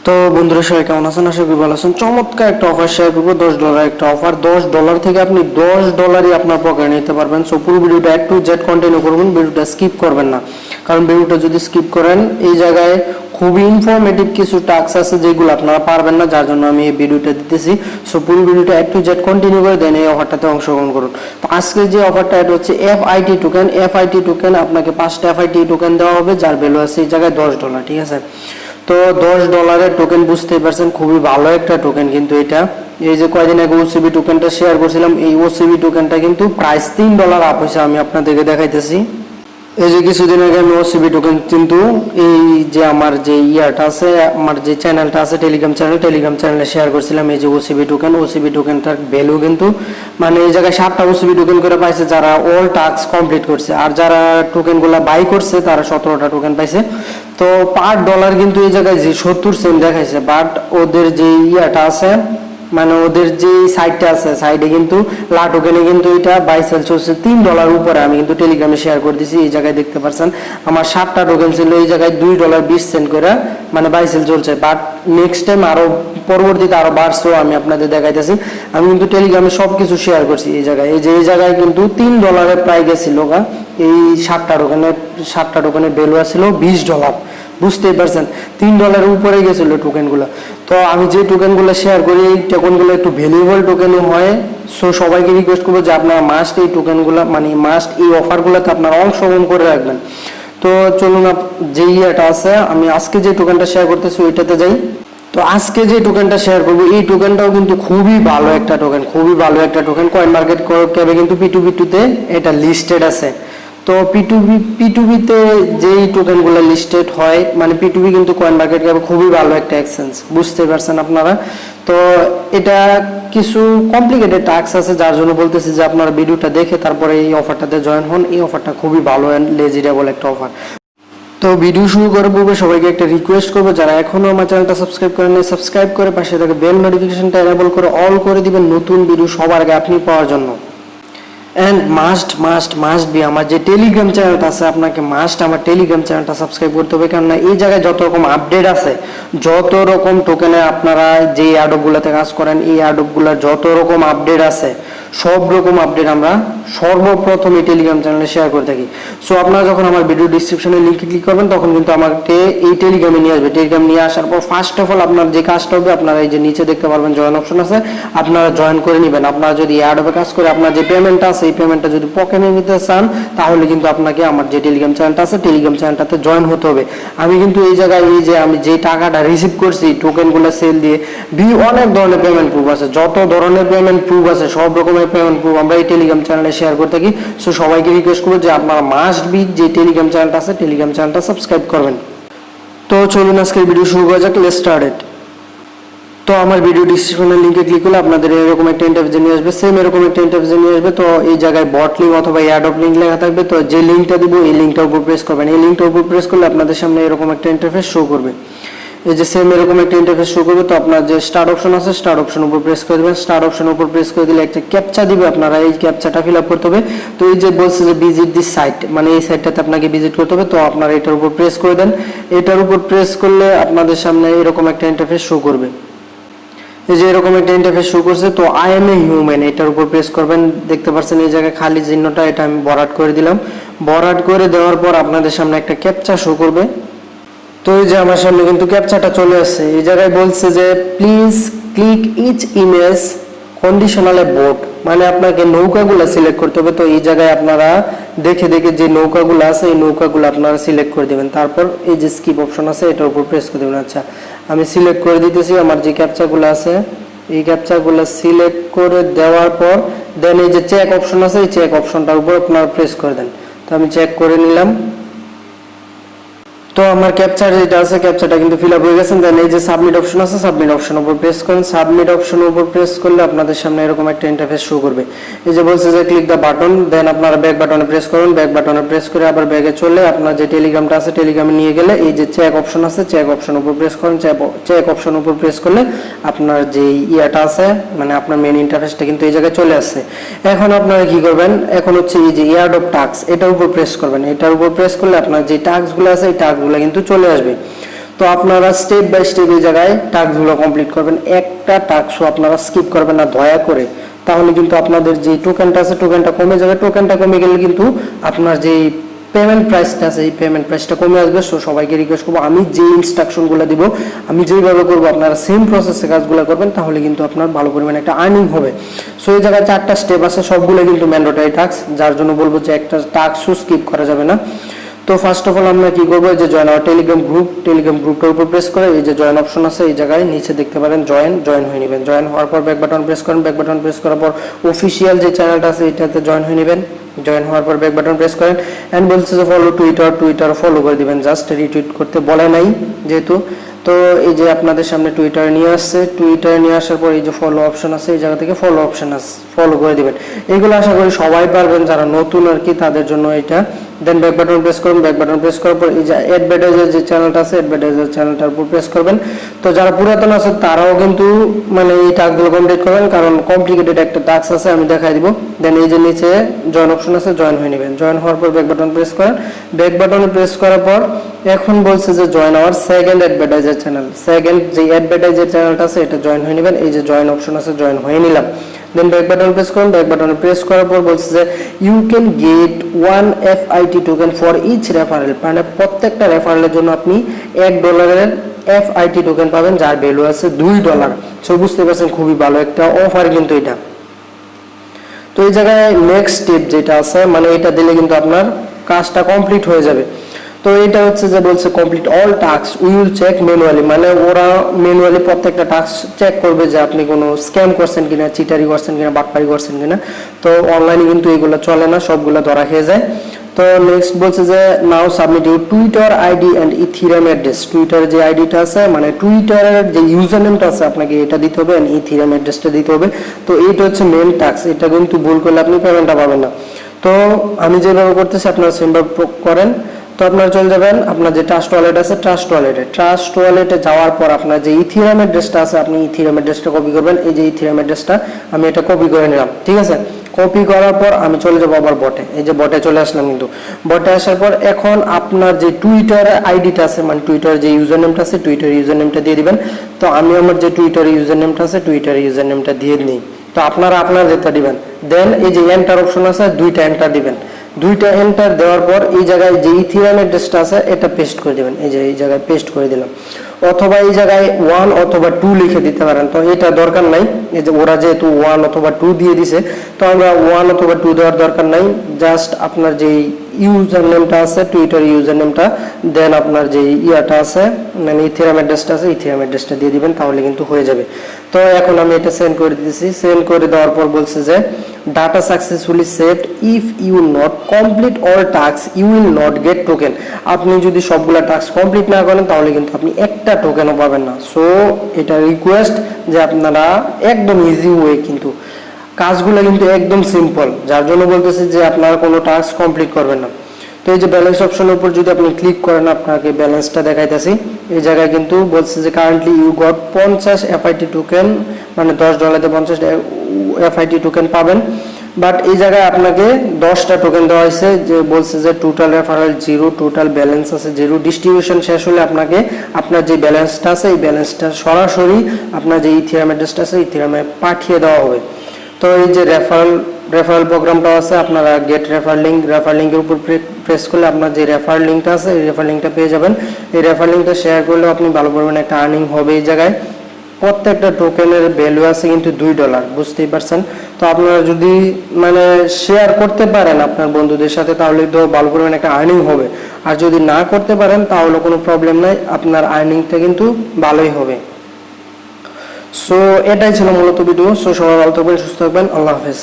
তো বন্ধুরা সবাই কেমন আছেন? আশা করি ভালো আছেন। চমৎকার একটা অফার শেয়ার করবো, $10 একটা অফার। $10 থেকে আপনি $10 আপনার পকেটে নিতে পারবেন। সো পুরো ভিডিওটা একটু জেড কন্টিনিউ করবেন, ভিডিওটা স্কিপ করবেন না, কারণ ভিডিওটা যদি স্কিপ করেন এই জায়গায় খুবই ইনফরমেটিভ কিছু টাস্ক আছে যেগুলো আপনারা পারবেন না, যার জন্য আমি এই ভিডিওটা দিতেছি। সো পুরো ভিডিওটা একটু জেড কন্টিনিউ করে দেন, এই অফারটাতে অংশগ্রহণ করুন। তো আজকে যে অফারটা এটা হচ্ছে এফআইটি টোকেন। এফআইটি টোকেন আপনাকে 5টা এফআইটি টোকেন দেওয়া হবে, যার ভ্যালু আছে এই জায়গায় $10, ঠিক আছে? তো $10 টোকেন বুঝতেই পারছেন, খুবই ভালো একটা টোকেন। কিন্তু এটা এই যে কয়দিন আগে ওসিবি টোকেনটা শেয়ার করছিলাম, এই ওসিবি টোকেনটা কিন্তু প্রাইস $3 আপ হয়েছে। আমি আপনাদেরকে দেখাইতেছি। এই যে কিছুদিন আগে আমি ওসিবি টোকেন কিন্তু এই যে আমার যে ইয়াটা আছে, আমার যে চ্যানেলটা আছে টেলিগ্রাম চ্যানেলে শেয়ার করছিলাম। এই যে ওসিবি টোকেনটার ভ্যালু কিন্তু মানে এই জায়গায় 7টা ওসিবি টোকেন করে পাইছে যারা অল টাস্ক কমপ্লিট করছে, আর যারা টোকেনগুলো বাই করছে তারা 17টা টোকেন পাইছে। তো পার ডলার কিন্তু এই জায়গায় যে 70 সেন্ট দেখাইছে, বাট ওদের যে ইয়াটা আছে মানে ওদের যে সাইটটা আছে সাইডে কিন্তু লা টোকেনে কিন্তু এটা বাই সেল চলছে $3 উপরে। আমি কিন্তু টেলিগ্রামে শেয়ার করে দিছি, এই জায়গায় দেখতে পাচ্ছেন আমার 7টা টোকেন ছিল, এই জায়গায় $2.20 করে মানে বাই সেল চলছে। বাট নেক্সট টাইম আরো পরবর্তীতে আরো বাড়ছেও, আমি আপনাদের দেখাইতেছি। আমি কিন্তু টেলিগ্রামে সবকিছু শেয়ার করছি। এই জায়গায় কিন্তু $3 প্রায় গেছিল এই 7টা টোকেনের ভ্যালু ছিল $20। বুঝতেই পারছেন, $3 উপরে গেছিল টোকেনগুলো। তো আমি যে টোকেনগুলো শেয়ার করি এই টোকেনগুলো একটু ভ্যালুয়েবল টোকেনই হয়। সো সবাইকে রিকোয়েস্ট করবো যে আপনারা মাস্ট এই টোকেনগুলো মানে মাস্ট এই অফারগুলোতে আপনারা অংশগ্রহণ করে রাখবেন। তো চলুন যে ইয়েটা আছে, আমি আজকে যে টোকেনটা শেয়ার করতেছি ওইটাতে যাই। তো আজকে যে টোকেনটা শেয়ার করবো এই টোকেনটাও কিন্তু খুবই ভালো একটা টোকেন। কয়েন মার্কেট ক্যাপে কিন্তু P2P2 এটা লিস্টেড আছে। তো P2P-তে যেই টোকেনগুলো লিস্টেড হয় মানে P2P কিন্তু কয়েন মার্কেট ক্যাপে খুবই ভালো একটা এক্সচেঞ্জ, বুঝতে পারছেন আপনারা। তো এটা কিছু কমপ্লিকেটেড টাস্ক আছে, যার জন্য বলতেছি যে আপনারা ভিডিওটা দেখে তারপরে এই অফারটাতে জয়েন হন। এই অফারটা খুবই ভালো এন্ড লেজিটেবল একটা অফার। তো ভিডিও শুরু করার পূর্বে সবাইকে একটা রিকোয়েস্ট করবো, যারা এখনো আমার চ্যানেলটা সাবস্ক্রাইব করেন নাই সাবস্ক্রাইব করে পাশে থাকা বেল নোটিফিকেশনটা এনেবল করে অল করে দিবেন, নতুন ভিডিও সবার আগে আপনি পাওয়ার জন্য। এন্ড মাস্ট বি আমার যে টেলিগ্রাম চ্যানেলটা আছে, আপনাকে মাস্ট আমার টেলিগ্রাম চ্যানেলটা সাবস্ক্রাইব করতে হবে, কেননা এই জায়গায় যত রকম আপডেট আছে, যত রকম টোকেনে আপনারা যে অ্যাডপগুলোতে কাজ করেন এই অ্যাডপগুলোর যত রকম আপডেট আছে সব রকম আপডেট আমরা সর্বপ্রথম এই টেলিগ্রাম চ্যানেলে শেয়ার করে থাকি। সো আপনারা যখন আমার ভিডিও ডিসক্রিপশনে লিঙ্কে ক্লিক করবেন তখন কিন্তু আমাকে এই টেলিগ্রামে নিয়ে আসবে। টেলিগ্রাম নিয়ে আসার পর ফার্স্ট অফ অল আপনার যে কাজটা হবে, আপনারা এই যে নিচে দেখতে পারবেন জয়েন অপশন আছে, আপনারা জয়েন করে নেবেন। আপনারা যদি অ্যাডপে কাজ করে আপনার যে পেমেন্টটা আছে এই পেমেন্টটা যদি পকেটে নিতে চান তাহলে কিন্তু আপনাকে আমার যে টেলিগ্রাম চ্যানেলটা আছে টেলিগ্রাম চ্যানেলটাতে জয়েন হতে হবে। আমি কিন্তু এই জায়গায় এই যে আমি যে টাকাটা রিসিভ করছি টোকেনগুলো সেল দিয়ে অনেক ধরনের পেমেন্ট প্রুফ আছে, যত ধরনের পেমেন্ট প্রুফ আছে সব রকমের পেমেন্ট প্রুফ আমরা এই টেলিগ্রাম চ্যানেলে শেয়ার করতে থাকি। সো সবাইকে রিকোয়েস্ট করবো যে আপনারা মাস্ট বি যে টেলিগ্রাম চ্যানেলটা আছে টেলিগ্রাম চ্যানেলটা সাবস্ক্রাইব করবেন। তো চলুন আজকের ভিডিও শুরু করা যাক, লেটস স্টার্ট ইট। তো আমার ভিডিও ডিসক্রিপশনের লিংকে ক্লিক করলে আপনাদের এরকম একটা ইন্টারফেসে নিয়ে আসবে, সেম এরকম একটা ইন্টারফেসে নিয়ে আসবে। তো এই জায়গায় বট লিঙ্ক অথবা অ্যাডপ লিঙ্ক লেখা থাকবে। তো যে লিঙ্কটা দিব এই লিঙ্কটার উপর প্রেস করবেন। এই লিঙ্কটার উপর প্রেস করলে আপনাদের সামনে এরকম একটা ইন্টারফেস শো করবে। এই যে সেম এরকম একটা ইন্টারফেস শো করবে। তো আপনার যে স্টার্ট অপশন আছে স্টার্ট অপশন উপর প্রেস করে দেবেন। স্টার্ট অপশনের উপর প্রেস করে দিলে একটা ক্যাপচা দিবে, আপনারা এই ক্যাপচাটা ফিল আপ করতে হবে। তো এই যে বলছে যে ভিজিট দিস সাইট, মানে এই সাইটটাতে আপনাকে ভিজিট করতে হবে। তো আপনারা এটার উপর প্রেস করে দেন। এটার উপর প্রেস করলে আপনাদের সামনে এরকম একটা ইন্টারফেস শো করবে। এই যে এরকম একটা ইন্টারফেস শো করছে। তো আই এম এ হিউম্যান এটার উপর প্রেস করবেন। দেখতে পাচ্ছেন এই জায়গায় খালি চিহ্নটা, এটা আমি ভরাট করে দিলাম। ভরাট করে দেওয়ার পর আপনাদের সামনে একটা ক্যাপচা শো করবে। তো এই যে আমার সামনে কিন্তু ক্যাপচাটা চলে আসছে। এই জায়গায় বলছে যে প্লিজ ক্লিক ইচ ইমেজ কন্ডিশনালে বোট, মানে আপনাকে নৌকাগুলো সিলেক্ট করতে হবে। তো এই জায়গায় আপনারা দেখে যে নৌকাগুলো আছে এই নৌকাগুলো আপনারা সিলেক্ট করে দেবেন। তারপর এই যে স্কিপ অপশন আছে এটার উপর প্রেস করে দেবেন। আচ্ছা আমি সিলেক্ট করে দিতেছি আমার যে ক্যাপচাগুলো আছে এই ক্যাপচাগুলো সিলেক্ট করে দেওয়ার পর দেন এই যে চেক অপশন আছে এই চেক অপশনটার উপর আপনারা প্রেস করে দেন। তো আমি চেক করে নিলাম। তো আমার ক্যাপচার যেটা আছে ক্যাপচারটা কিন্তু ফিল আপ হয়ে গেছে। দেন এই যে সাবমিট অপশন আছে সাবমিট অপশনের উপর প্রেস করেন। সাবমিট অপশনের উপর প্রেস করলে আপনাদের সামনে এরকম একটা ইন্টারফেস শো করবে। এই যে বলছে যে ক্লিক দ্য বাটন, দেন আপনারা ব্যাক বাটনে প্রেস করুন। ব্যাক বাটনে প্রেস করে আবার ব্যাগে চলে আপনার যে টেলিগ্রামটা আছে টেলিগ্রামে নিয়ে গেলে এই যে চেক অপশন আছে চেক অপশনের উপর প্রেস করেন। চেক অপশনের উপর প্রেস করলে আপনার যে ইয়াটা আছে মানে আপনার মেইন ইন্টারফেসটা কিন্তু এই জায়গায় চলে আসছে। এখন আপনারা কি করবেন, এখন হচ্ছে এই যে এয়ারড্রপ টাস্ক এটার উপর প্রেস করবেন। এটার উপর প্রেস করলে আপনার যে টাস্কগুলো আছে এই টাস্কগুলো কিন্তু চলে আসবে। তো আপনারা স্টেপ বাই স্টেপ এই জায়গায় টাস্কগুলো কমপ্লিট করবেন, একটা টাস্কও আপনারা স্কিপ করবেন না দয়া করে, তাহলে কিন্তু আপনাদের যে টোকেনটা আছে টোকেনটা কমে যাবে। টোকেনটা কমে গেলে কিন্তু আপনার যে পেমেন্ট প্রাইসটা আছে এই পেমেন্ট প্রাইসটা কমে আসবে। সো সবাইকে রিকোয়েস্ট করবো, আমি যে ইনস্ট্রাকশনগুলো দিব আমি যেইভাবে করবো আপনারা সেম প্রসেসে কাজগুলো করবেন, তাহলে কিন্তু আপনার ভালো পরিমাণে একটা আর্নিং হবে। সো এই জায়গায় 4টা স্টেপ আছে, সবগুলো কিন্তু ম্যান্ডেটরি টাস্ক, যার জন্য বলবো যে একটা টাস্কও স্কিপ করা যাবে না। তো ফার্স্ট অফ অল আমরা কি করবো, এই যে জয়েন আওয়ার টেলিগ্রাম গ্রুপটার উপর প্রেস করে এই যে জয়েন অপশন আছে এই জায়গায় নিচে দেখতে পারেন জয়েন হয়ে নেবেন। জয়েন হওয়ার পর ব্যাক বাটন প্রেস করেন, ব্যাক বাটন প্রেস করার পর অফিসিয়াল যে চ্যানেলটা আছে এটাতে জয়েন হয়ে নেবেন। জয়েন হওয়ার পর ব্যাক বাটন প্রেস করেন এন্ড বলছে যে ফলো টুইটার ফলো করে দিবেন, জাস্ট রিটুইট করতে বলে নাই যেহেতু। তো এই যে আপনাদের সামনে টুইটার নিয়ে আসছে, টুইটার নিয়ে আসার পর এই যে ফলো অপশন আছে এই জায়গা থেকে ফলো অপশন আছে, ফলো করে দিবেন। এইগুলো আশা করি সবাই পারবেন, যারা নতুন আর কি তাদের জন্য এটা। দেন ব্যাক বাটন প্রেস করুন, ব্যাক বাটন প্রেস করার পর এই যে অ্যাডভার্টাইজার যে চ্যানেলটা আছে অ্যাডভার্টাইজার চ্যানেলটার উপর প্রেস করবেন। তো যারা পুরাতন আছে তারাও কিন্তু মানে এই টাস্কগুলো কমপ্লিট করবেন, কারণ কমপ্লিকেটেড একটা টাস্ক আছে, আমি দেখাই দিব। দেন এই যে নিচে জয়েন অপশন আছে জয়েন হয়ে নেবেন। জয়েন হওয়ার পর ব্যাক বাটন প্রেস করেন, ব্যাক বাটনে প্রেস করার পর এখন বলছে যে join our second advertiser channel, second যে অ্যাডভার্টাইজার চ্যানেলটা আছে এটা জয়েন হয়ে নেবেন। এই যে জয়েন অপশন আছে জয়েন হয়ে নিলাম। দেন ব্যাক বাটন প্রেস করুন, ব্যাক বাটনে প্রেস করার পর বলছে যে you can get 1 FIT token for each referral, মানে প্রত্যেকটা রেফারেলের জন্য আপনি $1 FIT টোকেন পাবেন, যার ভ্যালু আছে $2। সো বুঝতে পারছেন খুবই ভালো একটা অফার কিন্তু এটা। তো এই জায়গায় নেক্সট স্টেপ যেটা আছে মানে এটা দিলে কিন্তু আপনার কাজটা কমপ্লিট হয়ে যাবে। তো এটা হচ্ছে যে বলছে complete all task we will check manually, মানে ওরা ম্যানুয়ালি প্রত্যেকটা টাস্ক চেক করবে যে আপনি কোনো স্ক্যাম করছেন কিনা, চিটারি করছেন কিনা, বাটপারি করছেন কিনা। তো অনলাইনে কিন্তু এগুলো চলে না, সবগুলো ধরা খেয়ে যায়। তো নেক্সট বলছে যে now submit your Twitter ID and Ethereum address, Twitter যে আইডিটা আছে মানে টুইটারের যে ইউজার নেমটা আছে আপনাকে এটা দিতে হবে এন্ড ইথিরিয়াম অ্যাড্রেসটা দিতে হবে। তো এইটা হচ্ছে মেন টাস্ক, এটা কিন্তু ভুল করলে আপনি পেমেন্টটা পাবেন না। তো আমি যেভাবে করতেছি আপনারা সেমভাবে করেন। তো আপনারা চলে যাবেন আপনার যে ট্রাস্ট ওয়ালেট আছে ট্রাস্ট ওয়ালেটে যাওয়ার পর আপনার যে ইথিরিয়াম অ্যাড্রেসটা আছে আপনি ইথিরিয়াম অ্যাড্রেসটা কপি করবেন। এই যে ইথিরিয়াম অ্যাড্রেসটা আমি এটা কপি করে নিলাম, ঠিক আছে। কপি করার পর আমি চলে যাবো আবার বটে, এই যে বটে চলে আসলাম। কিন্তু বটে আসার পর এখন আপনার যে টুইটার আইডিটা আছে মানে টুইটার যে ইউজার নেমটা আছে টুইটার ইউজার নেমটা দিয়ে দিবেন। তো আমি আমার যে টুইটার ইউজার নেমটা আছে টুইটার ইউজার নেমটা দিয়ে নিই। তো আপনারা আপনার যেটা দিবেন। দেন এই যে এন্টার অপশন আছে দুইটা এন্টার দিবেন। দুইটা এন্টার দেওয়ার পর এই জায়গায় যে ইথিরিয়াম অ্যাড্রেসটা আছে এটা পেস্ট করে দিবেন, এই যে এই জায়গায় পেস্ট করে দিলাম। অথবা এই জায়গায় 1 অথবা 2 লিখে দিতে পারেন, তো এটা দরকার নাই। এই যে ওরা যেহেতু 1 অথবা 2 দিয়ে দিছে তো আমরা 1 অথবা 2 দেওয়ার দরকার নাই। জাস্ট আপনার যে ইউজার নেমটা আছে টুইটার ইউজার নেমটা দেন আপনার যে ইয়াটা আছে মানে ইথিরিয়াম অ্যাড্রেসটা আছে ইথিরিয়াম অ্যাড্রেসটা দিয়ে দিবেন, তাহলে কিন্তু হয়ে যাবে। তো এখন আমি এটা সেন্ড করে দিতেছি। সেন্ড করে দেওয়ার পর বলছে যে data successfully saved, if you not complete all task you will not get token. আপনি যদি সবগুলা টাস্ক কমপ্লিট না করেন তাহলে কিন্তু আপনি একটা টোকেনও পাবেন না। সো এটা রিকোয়েস্ট যে আপনারা একদম ইজি ওয়ে, কিন্তু কাজগুলো কিন্তু একদম সিম্পল, যার জন্য বলতেছি যে আপনারা কোনো টাস্ক কমপ্লিট করবেন না। তো এই যে ব্যালেন্স অপশনের উপর যদি আপনি ক্লিক করেন আপনাকে ব্যালেন্সটা দেখাইতেছি। এই জায়গায় কিন্তু বলছে যে currently you got 50 FIT token, মানে $10 50 FIT টোকেন পাবেন। বাট এই জায়গায় আপনাকে 10টা টোকেন দেওয়া হয়েছে, যে বলছে যে টোটাল রেফারেল 0, টোটাল ব্যালেন্স আছে 0। ডিস্ট্রিবিউশন শেষ হলে আপনাকে আপনার যে ব্যালেন্সটা আছে এই ব্যালেন্সটা সরাসরি আপনার যে ইথিরিয়াম অ্যাড্রেসটা আছে ইথিরিয়ামে পাঠিয়ে দেওয়া হবে। তো এই যে রেফারেল প্রোগ্রামটা আছে আপনারা গেট রেফার লিঙ্কের উপর প্রেস করলে আপনার যে রেফার লিঙ্কটা আছে এই রেফার লিঙ্কটা পেয়ে যাবেন। এই রেফার লিঙ্কটা শেয়ার করলে আপনি ভালো পরিমাণে একটা আর্নিং হবে। এই জায়গায় প্রত্যেকটা টোকেনের ভ্যালু আছে কিন্তু $2, বুঝতেই পারছেন। তো আপনারা যদি মানে শেয়ার করতে পারেন আপনার বন্ধুদের সাথে তাহলে তো ভালো পরিমাণে একটা আর্নিং হবে, আর যদি না করতে পারেন তাহলে কোনো প্রবলেম নাই, আপনার আর্নিংটা কিন্তু ভালোই হবে। সো এটাই ছিল মূলত ভিডিও। সো সবাই ভালো থাকবেন, সুস্থ থাকবেন, আল্লাহ হাফেজ।